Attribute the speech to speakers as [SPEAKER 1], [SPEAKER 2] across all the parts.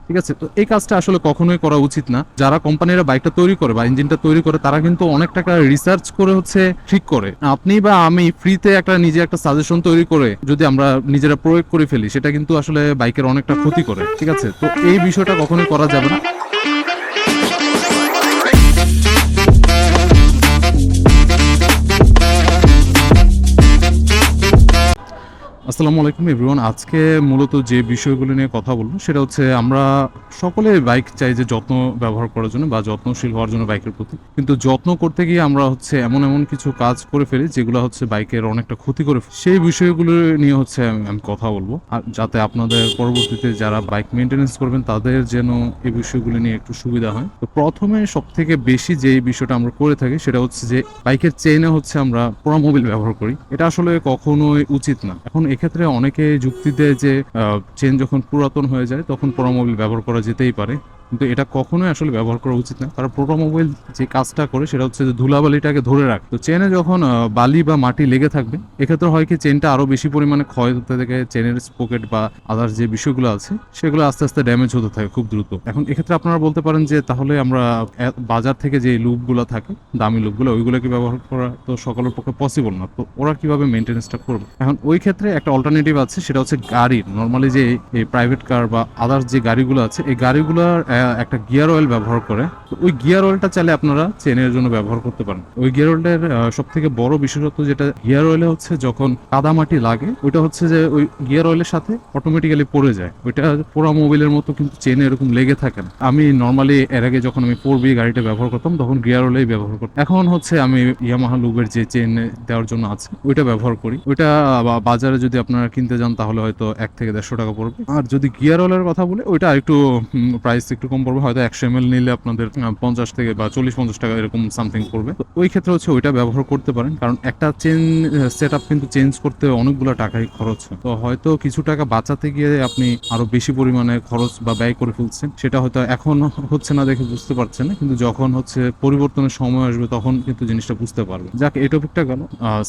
[SPEAKER 1] ঠিক আছে, তো এই কাজটা আসলে কখনোই করা উচিত না। যারা কোম্পানিরা বাইকটা তৈরি করে বা ইঞ্জিনটা তৈরি করে তারা কিন্তু অনেক টাকা রিসার্চ করে হচ্ছে ঠিক করে। আপনি বা আমি ফ্রিতে নিজে একটা সাজেশন তৈরি করে যদি আমরা নিজেরা প্রয়োগ করে ফেলি, সেটা কিন্তু আসলে বাইকের অনেকটা ক্ষতি করে। ঠিক আছে, তো এই বিষয়টা কখনোই করা যাবে না। আসসালামু আলাইকুম এভরিওয়ান। আজকে মূলত যে বিষয়গুলো নিয়ে কথা বলবো সেটা হচ্ছে, আমরা সকলে বাইক চাই যে যত্ন ব্যবহার করার জন্য বা যত্নশীল হওয়ার জন্য বাইকের প্রতি, কিন্তু যত্ন করতে গিয়ে আমরা এমন এমন কিছু কাজ করে ফেলি যেগুলো বাইকের অনেকটা ক্ষতি করে ফেলে। সেই বিষয়গুলো নিয়ে আমি কথা বলবো, আর যাতে আপনাদের পরবর্তীতে যারা বাইক মেনটেনেন্স করবেন তাদের যেন এই বিষয়গুলো নিয়ে একটু সুবিধা হয়। তো প্রথমে সব থেকে বেশি যে বিষয়টা আমরা করে থাকি সেটা হচ্ছে যে বাইকের চেইনে আমরা পোড়া মোবিল ব্যবহার করি। এটা আসলে কখনোই উচিত না। এখন এক্ষেত্রে অনেকে যুক্তি দেয় যে চেন যখন পুরাতন হয়ে যায় তখন পোড়া মোবিল ব্যবহার করা যেতেই পারে, কিন্তু এটা কখনোই আসলে ব্যবহার করা উচিত না। কারণ পোড়া মোবিল যে কাজটা করে সেটা হচ্ছে যে ধুলাবালিটাকে ধরে রাখে। তো চেনে যখন বালি বা মাটি লেগে থাকবে, এক্ষেত্রে হয় কি চেনটা আরো বেশি পরিমাণে ক্ষয় হতে থাকে, চেনের স্পকেট বা আদার্স যে বিষয়গুলো আছে সেগুলো আস্তে আস্তে ড্যামেজ হতে থাকে খুব দ্রুত। এখন এক্ষেত্রে আপনারা বলতে পারেন যে তাহলে আমরা বাজার থেকে যে লুপগুলো থাকে, দামি লুপগুলো, ওইগুলোকে ব্যবহার করা তো সকলের পক্ষে পসিবল না। তো ওরা কিভাবে মেনটেনেন্সটা করবে? এখন ওই ক্ষেত্রে একটা অল্টারনেটিভ আছে, সেটা হচ্ছে গাড়ির নর্মালি যে এই প্রাইভেট কার বা আদার্স যে গাড়িগুলো আছে, এই গাড়িগুলোর একটা গিয়ার অয়েল ব্যবহার করে। তো ওই গিয়ার অয়েলটা চাইলে আপনারা চেনের জন্য ব্যবহার করতে পারেন। ওই গিয়ার অয়েলের সব থেকে বড় বিশেষত্ব যেটা গিয়ার অয়েলে যখন কাদামাটি লাগে, ওইটা যে ওই গিয়ার অয়েলের সাথে অটোমেটিক্যালি পড়ে যায়। ওইটা পোড়া মোবিলের মতো কিন্তু চেনে এরকম লেগে থাকে না। আমি নর্মালি এর আগে যখন আমি 4B গাড়িটা ব্যবহার করতাম তখন গিয়ার অয়েলই ব্যবহার করতাম। এখন আমি ইয়ামাহা লুবের যে চেন দেওয়ার জন্য আছে ওইটা ব্যবহার করি। ওইটা বাজারে যদি আপনারা কিনতে যান তাহলে হয়তো 1 থেকে 150 টাকা পড়বে। আর যদি গিয়ার অয়েলের কথা বলে, ওইটা একটু প্রাইস একটু কম পড়বে, হয়তো 100 ml নিলে আপনাদের 50 থেকে বা 40-50 টাকা এরকম সামথিং পড়বে। তো ওই ক্ষেত্রে ওইটা ব্যবহার করতে পারেন, কারণ একটা চেন সেট আপ কিন্তু চেঞ্জ করতে অনেকগুলো টাকাই খরচ হয়। তো হয়তো কিছু টাকা বাঁচাতে গিয়ে আপনি আরো বেশি পরিমাণে খরচ বা ব্যয় করে ফেলছেন, সেটা হয়তো এখন হচ্ছে না দেখে বুঝতে পারছেন না, কিন্তু যখন পরিবর্তনের সময় আসবে তখন কিন্তু জিনিসটা বুঝতে পারবে। যাক, এই টপিকটা গেল।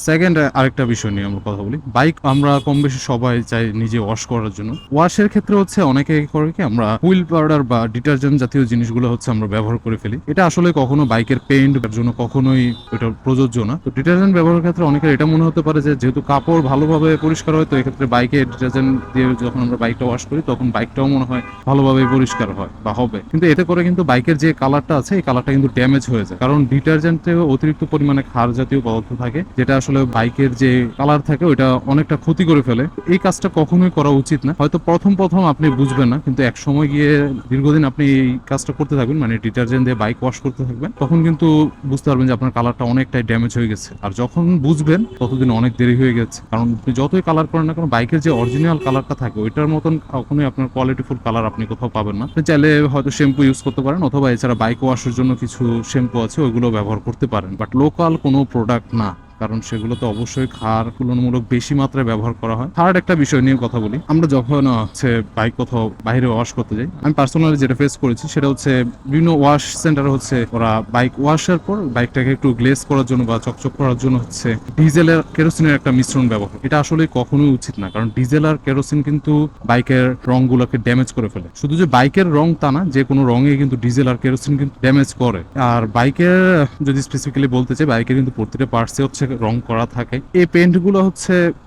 [SPEAKER 1] সেকেন্ড আরেকটা বিষয় নিয়ে আমরা কথা বলি। বাইক আমরা কম বেশি সবাই চাই নিজে ওয়াশ করার জন্য। ওয়াশের ক্ষেত্রে অনেকে করে কি, আমরা হুইল পাউডার বা ডিটারজেন্ট জাতীয় জিনিসগুলো আমরা ব্যবহার করে ফেলি। এটা আসলে কখনো বাইকের পেইন্ট জন্য কখনোই এটা প্রযোজ্য না। তো ডিটারজেন্ট ব্যবহারের ক্ষেত্রে অনেকের এটা মনে হতে পারে যে যেহেতু কাপড় ভালোভাবে পরিষ্কার হয়, তো এক্ষেত্রে বাইকে ডিটারজেন্ট দিয়ে যখন আমরা বাইকটা ওয়াশ করি তখন বাইকটাও মনে হয় ভালোভাবে পরিষ্কার হয় বা হবে, কিন্তু এতে করে কিন্তু বাইকের যে কালারটা আছে এই কালারটা কিন্তু ড্যামেজ হয়ে যায়। কারণ ডিটারজেন্টে অতিরিক্ত পরিমাণে ক্ষার জাতীয় পদার্থ থাকে, যেটা আসলে বাইকের যে কালার থাকে ওইটা অনেকটা ক্ষতি করে ফেলে। এই কাজটা কখনোই করা উচিত না। হয়তো প্রথম প্রথম আপনি বুঝবেন না, কিন্তু এক সময় গিয়ে দীর্ঘদিন আপনি এই কাজটা করতে থাকবেন, মানে ডিটারজেন্ট দিয়ে বাইক ওয়াশ করতে থাকবেন, তখন কিন্তু বুঝতে পারবেন যে আপনার কালারটা অনেকটাই ড্যামেজ হয়ে গেছে। আর যখন বুঝবেন ততদিন অনেক দেরি হয়ে গেছে, কারণ আপনি যতই কালার করেন না কেন, বাইকের যে অরিজিনাল কালারটা থাকে ওইটার মতন কখনোই আপনার কোয়ালিটিফুল কালার আপনি কোথাও পাবেন না। আপনি চাইলে হয়তো শ্যাম্পু ইউজ করতে পারেন, অথবা এছাড়া বাইক ওয়াশের জন্য কিছু শ্যাম্পু আছে ওইগুলো ব্যবহার করতে পারেন, বাট লোকাল কোনো প্রোডাক্ট না, কারণ সেগুলো তো অবশ্যই ক্ষার তুলনামূলক বেশি মাত্রায় ব্যবহার করা হয়। থার্ড একটা বিষয় নিয়ে কথা বলি। আমরা যখন বাইক কোথাও বাইরে ওয়াশ করতে যাই, আমি পার্সোনালি যেটা ফেস করেছি সেটা বিভিন্ন ওয়াশ সেন্টারে ওরা বাইক ওয়াশের পর বাইকটাকে একটু গ্লেজ করার জন্য বা চকচক করার জন্য ডিজেলের কেরোসিনের একটা মিশ্রণ ব্যবহার। এটা আসলে কখনোই উচিত না, কারণ ডিজেল আর কেরোসিন কিন্তু বাইকের রংগুলোকে ড্যামেজ করে ফেলে। শুধু যে বাইকের রং তা না, যে কোনো রঙে কিন্তু ডিজেল আর কেরোসিন কিন্তু ড্যামেজ করে। আর বাইকের যদি স্পেসিফিক্যালি বলতে চাই, বাইকের কিন্তু প্রতিটা পার্টসে রং করা থাকে। এই পেইন্ট গুলো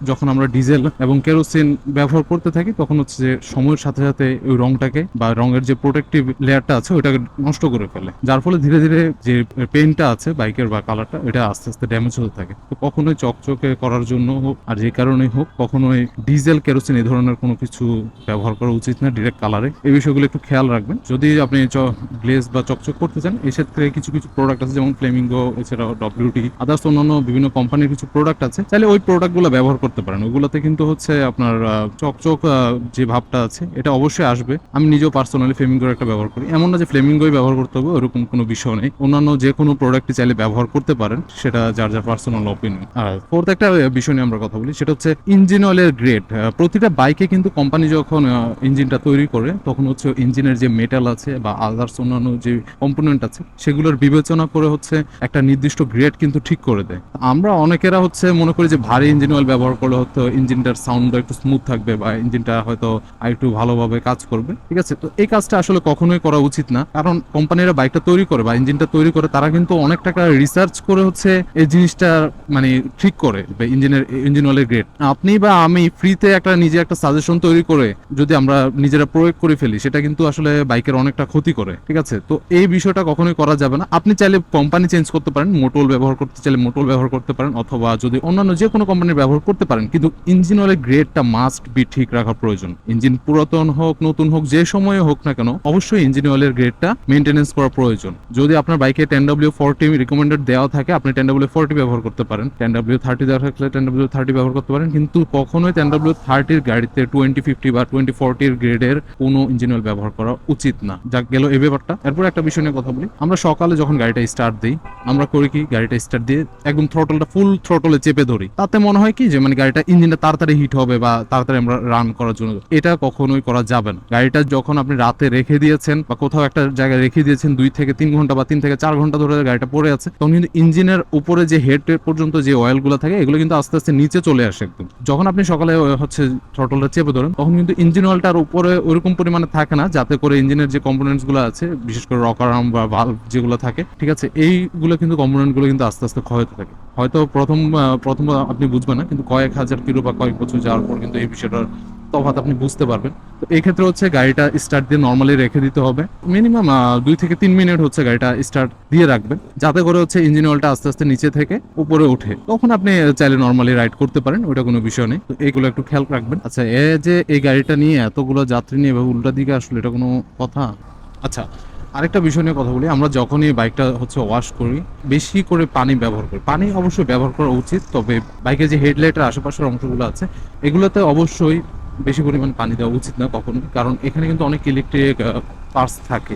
[SPEAKER 1] যখন আমরা ডিজেল এবং কেরোসিন ব্যবহার করতে থাকি তখন যে সময়ের সাথে সাথে ওই রংটাকে বা রঙের যে প্রোটেক্টিভ লেয়ারটা আছে ওইটাকে নষ্ট করে ফেলে, যার ফলে ধীরে ধীরে যে পেইন্টটা আছে বাইকের বা কালারটা এটা আস্তে আস্তে ড্যামেজ হতে থাকে। তো কখনোই চকচকে করার জন্য হোক আর যে কারণেই হোক, কখনোই ডিজেল কেরোসিন এই ধরনের কোনো কিছু ব্যবহার করা উচিত না ডিরেক্ট কালারে। এই বিষয়গুলো একটু খেয়াল রাখবেন। যদি আপনি গ্লেজ বা চকচক করতে চান, এই ক্ষেত্রে কিছু কিছু প্রোডাক্ট আছে, যেমন ফ্লেমিঙ্গো, এছাড়াও ডব্লিউটি, আদার্স অন্যান্য বিভিন্ন কোম্পানির কিছু প্রোডাক্ট আছে, চাইলে ওই প্রোডাক্টগুলো ব্যবহার করতে পারেন। ওগুলোতে কিন্তু আপনার চকচক যে ভাবটা আছে এটা অবশ্যই আসবে। আমি নিজেও পার্সোনালি ফ্লেমিঙ্গোর একটা ব্যবহার করি, এমন না যে ফ্লেমিঙ্গোই ব্যবহার করতে হবে ওরকম কোনো বিষয় নেই। অন্যান্য যে কোনো প্রোডাক্টই চাইলে ব্যবহার করতে পারেন, সেটা যার যার পার্সোনাল অপিনিয়ন। আর ফোর্থ একটা বিষয় নিয়ে আমরা কথা বলি, সেটা ইঞ্জিন অয়েলের গ্রেড। প্রতিটা বাইকে কিন্তু কোম্পানি যখন ইঞ্জিনটা তৈরি করে তখন ইঞ্জিনের যে মেটাল আছে বা আদার্স অন্যান্য যে কম্পোনেন্ট আছে সেগুলোর বিবেচনা করে একটা নির্দিষ্ট গ্রেড কিন্তু ঠিক করে দেয়। আমরা অনেকেরা হচ্ছে মনে করি যে ভারী ইঞ্জিন অয়েল ব্যবহার করলে হয়তো ইঞ্জিনটার সাউন্ডটা একটু স্মুথ থাকবে বা ইঞ্জিনটা হয়তো আরেকটু ভালোভাবে কাজ করবে, ঠিক আছে। তো এই কাজটা আসলে কখনোই করা উচিত না, কারণ কোম্পানিরা বাইকটা তৈরি করে বা ইঞ্জিনটা তৈরি করে তারা কিন্তু অনেক টাকা রিসার্চ করে হচ্ছে এই জিনিসটা মানে ঠিক করে ইঞ্জিন অয়েলের গ্রেড। আপনি বা আমি ফ্রিতে নিজে একটা সাজেশন তৈরি করে যদি আমরা নিজেরা প্রয়োগ করে ফেলি, সেটা কিন্তু আসলে বাইকের অনেকটা ক্ষতি করে, ঠিক আছে। তো এই বিষয়টা কখনোই করা যাবে না। আপনি চাইলে কোম্পানি চেঞ্জ করতে পারেন, মোটর ব্যবহার করতে চাইলে মোটর ব্যবহার করতে পারেন, অথবা যদি অন্যান্য যে কোনো কোম্পানির ব্যবহার করতে পারেন, কিন্তু ইঞ্জিন অয়েলের গ্রেডটা মাস্ট বি ঠিক রাখা প্রয়োজন। ইঞ্জিন পুরাতন হোক নতুন হোক যে সময়ে হোক না কেন, অবশ্যই ইঞ্জিন অয়েলের গ্রেডটা মেনটেনেন্স করা প্রয়োজন। যদি আপনার বাইকে 10W40 রিকমেন্ডেড দেওয়া থাকে, আপনি 10W40 ব্যবহার করতে পারেন। 10W30 দেওয়া থাকলে 10W30 ব্যবহার করতে পারেন, কিন্তু কখনোই 10W30 গাড়িতে 2050 বা 2040 গ্রেডের কোনো ইঞ্জিন অয়েল ব্যবহার করা উচিত না। যা গেল এই ব্যাপারটা। এরপর একটা বিষয় নিয়ে কথা বলি। আমরা সকালে যখন গাড়িটা স্টার্ট দিই, আমরা করি কি, গাড়িটা স্টার্ট দিয়ে একদম থ্রটলটা ফুল থ্রটলে চেপে ধরি। তাতে মনে হয় কি যে গাড়িটা ইঞ্জিনটা তাড়াতাড়ি হিট হবে বা তাড়াতাড়ি আমরা রান করার জন্য। এটা কখনোই করা যাবে না। গাড়িটা যখন আপনি রাতে রেখে দিয়েছেন বা কোথাও একটা জায়গায় রেখে দিয়েছেন 2 থেকে 3 ঘন্টা বা 3 থেকে 4 ঘন্টা ধরে গাড়িটা পড়ে আছে, তখন কিন্তু ইঞ্জিনের উপরে যে হেড পর্যন্ত যে অয়েলগুলো থাকে এগুলো কিন্তু আস্তে আস্তে নিচে চলে আসে একদম। যখন আপনি সকালে হচ্ছে থ্রটলটা চেপে ধরেন, তখন কিন্তু ইঞ্জিন অয়েলটার উপরে ওইরকম পরিমাণে থাকে না, যাতে করে ইঞ্জিনের যে কম্পোনেন্টস গুলো আছে, বিশেষ করে রকার আর্ম বা ভালভ যেগুলো থাকে, ঠিক আছে, এইগুলো কিন্তু কম্পোনেন্ট গুলো কিন্তু আস্তে আস্তে ক্ষয় হতে থাকে। হয়তো প্রথম আপনি বুঝবেন না, কিন্তু কয়েক হাজার কিলো বা কয়েক বছর যাওয়ার পর কিন্তু এই বিষয়টার তফাৎ আপনি বুঝতে পারবেন। তো এই ক্ষেত্রে হচ্ছে গাড়িটা স্টার্ট দিয়ে নর্মালি রেখে দিতে হবে। মিনিমাম 2 থেকে 3 মিনিট হচ্ছে গাড়িটা স্টার্ট দিয়ে রাখবেন, যাতে করে হচ্ছে ইঞ্জিন অয়েলটা আস্তে আস্তে নিচে থেকে উপরে ওঠে। তখন আপনি চাইলে নর্মালি রাইড করতে পারেন, ওটা কোনো বিষয় নেই। তো এইগুলো একটু খেয়াল রাখবেন। আচ্ছা, যে এই গাড়িটা নিয়ে এতগুলো যাত্রী নিয়ে উল্টা দিকে আসলে এটা কোনো কথা? আচ্ছা, আরেকটা বিষয় নিয়ে কথা বলি। আমরা যখনই বাইকটা হচ্ছে ওয়াশ করি, বেশি করে পানি ব্যবহার করি। পানি অবশ্যই ব্যবহার করা উচিত, তবে বাইকের যে হেডলাইটের আশেপাশের অংশগুলো আছে এগুলোতে অবশ্যই বেশি পরিমাণ পানি দেওয়া উচিত না কখনো, কারণ এখানে কিন্তু অনেক ইলেকট্রিক পার্টস থাকে,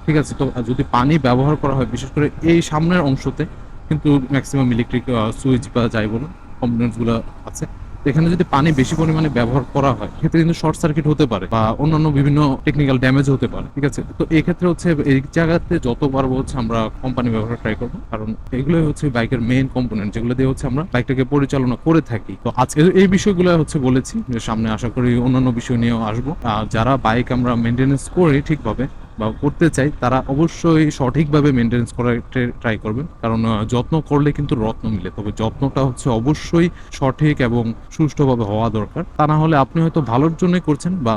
[SPEAKER 1] ঠিক আছে। তো যদি পানি ব্যবহার করা হয়, বিশেষ করে এই সামনের অংশতে কিন্তু ম্যাক্সিমাম ইলেকট্রিক সুইচ বা যাই বলুন কম্পোনেন্টসগুলো আছে, তো এখানে যদি পানি বেশি পরিমাণে ব্যবহার করা হয়, ক্ষেত্রে কিন্তু শর্ট সার্কিট হতে পারে বা অন্যান্য বিভিন্ন টেকনিক্যাল ড্যামেজ হতে পারে, ঠিক আছে। তো এই ক্ষেত্রে হচ্ছে এই জায়গাতে যত পারবো হচ্ছে আমরা কোম্পানি ব্যবহার ট্রাই করবো, কারণ এগুলোই হচ্ছে বাইকের মেইন কম্পোনেন্ট, যেগুলো দিয়ে হচ্ছে আমরা বাইকটাকে পরিচালনা করে থাকি। তো আজকে এই বিষয়গুলো হচ্ছে বলেছি, যে সামনে আশা করি অন্যান্য বিষয় নিয়েও আসবো। আর যারা বাইক আমরা মেনটেনেন্স করি ঠিকভাবে বা করতে চাই, তারা অবশ্যই সঠিকভাবে মেনটেনেন্স করার ট্রাই করবেন, কারণ যত্ন করলে কিন্তু রত্ন মিলে। তবে যত্নটা হচ্ছে অবশ্যই সঠিক এবং সুষ্ঠুভাবে হওয়া দরকার। তা না হলে আপনি হয়তো ভালোর জন্যই করছেন বা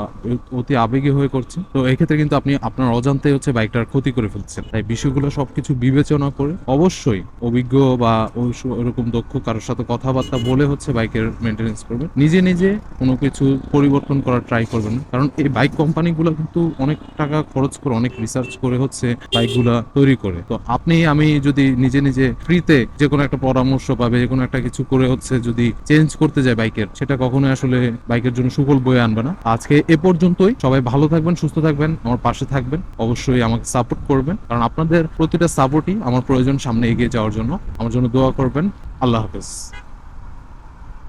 [SPEAKER 1] অতি আবেগী হয়ে করছেন, তো এক্ষেত্রে কিন্তু আপনি আপনার অজান্তে হচ্ছে বাইকটার ক্ষতি করে ফেলছেন। তাই বিষয়গুলো সবকিছু বিবেচনা করে অবশ্যই অভিজ্ঞ বা ওরকম দক্ষ কারোর সাথে কথাবার্তা বলে হচ্ছে বাইকের মেনটেনেন্স করবেন। নিজে নিজে কোনো কিছু পরিবর্তন করার ট্রাই করবেন না, কারণ এই বাইক কোম্পানিগুলো কিন্তু অনেক টাকা খরচ করে, অনেক রিসার্চ করে হচ্ছে বাইকগুলা তৈরি করে। তো আপনি আমি যদি নিজে নিজে ফ্রিতে যে কোনো একটা পরামর্শ বা যে কোনো একটা কিছু করে হচ্ছে যদি চেঞ্জ করতে যায় বাইকের, সেটা কখনোই আসলে বাইকের জন্য সুফল বয়ে আনবে না। আজকে এ পর্যন্তই। সবাই ভালো থাকবেন, সুস্থ থাকবেন, আমার পাশে থাকবেন, অবশ্যই আমাকে সাপোর্ট করবেন, কারণ আপনাদের প্রতিটা সাপোর্টই আমার প্রয়োজন সামনে এগিয়ে যাওয়ার জন্য। আমার জন্য দোয়া করবেন। আল্লাহ হাফেজ।